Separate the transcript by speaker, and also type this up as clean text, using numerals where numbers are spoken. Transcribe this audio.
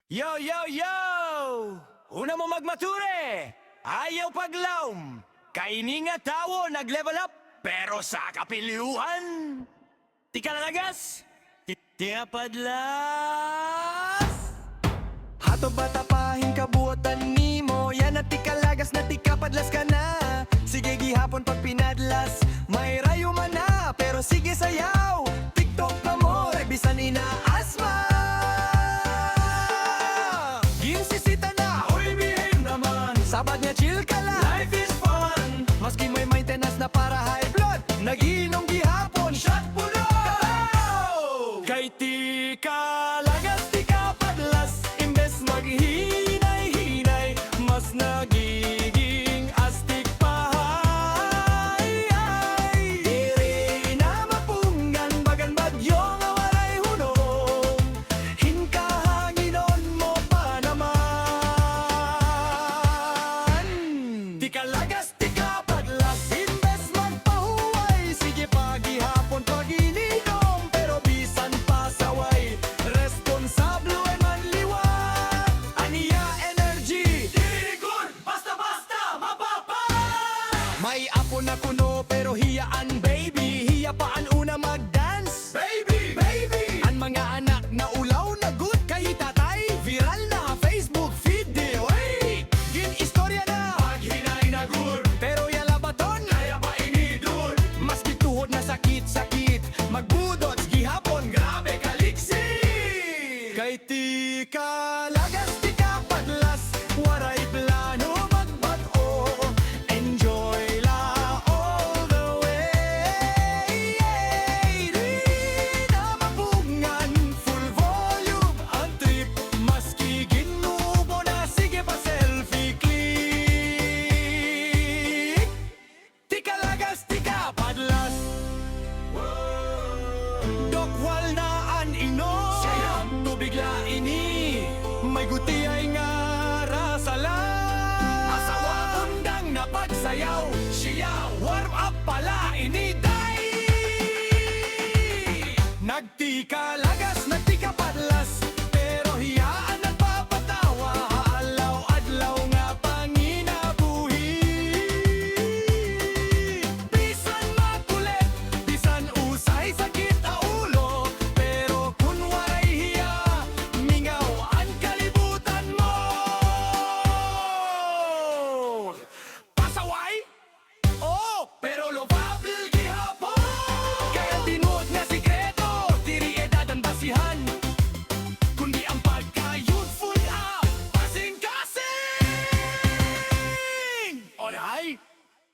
Speaker 1: Yo, yo, yo! Una mo magmature! Ayaw paglaom! Kaini nga tawo nag-level up, pero sa kapiliuhan! Ti kalalagas! Ti padlas!
Speaker 2: Hato bata pahin kabuotan nimo. Yan at ti kalagas na ti kapadlas ka na. Sige gihapon pag pinadlas, may rayo man na, pero sige sayaw. TikTok pa mo, bisan inaasma. Ginsisita na,
Speaker 1: Uy, bihim naman!
Speaker 2: sabad nga chill ka lang.
Speaker 1: Life is fun!
Speaker 2: Maski may maintenance na para high blood, nagiinom gihapon, shot puno. Kay ti kalagas ti kapadlas, imbes maghinay-hinay, mas nagiging astig pahay. Diri na mapunggan bagan bagyo nga walay hunong, hinkahanginon mo pa naman. Di kalagas, di kapadlas, imbes magpahuway, sige pagihapon pag-ininom, pero bisan pasaway, responsable ay manliwat. Aniya energy,
Speaker 1: Tirigon! Basta-basta! Mapapa!
Speaker 2: may apo na kuno pero hiyaan baby, hiya pa an una mag-dance.
Speaker 1: Baby! Baby!
Speaker 2: Ang mga anak na ulaw na good kay tatay, viral na Facebook feed di oy. Gin istorya na,
Speaker 1: Paghinay na gur!
Speaker 2: pero yala baton,
Speaker 1: Kaya pa inidol!
Speaker 2: mas bituhod na sakit-sakit, magbudot gihapon grabe kaliksi. Kay ti kalagas ti kapadlas, waray plano magbato, enjoy la all the way. Di na mapungan, full volume ang trip, maski ginubo na, sige pa selfie click. Ti kalagas ti kapadlas, dokwal na an ino,
Speaker 1: Sayang.
Speaker 2: tubig la ini, may guti ay nga rasala. Asawa undang na pagsayaw, siya warm up pala ini day. Nagti kalagas, nagti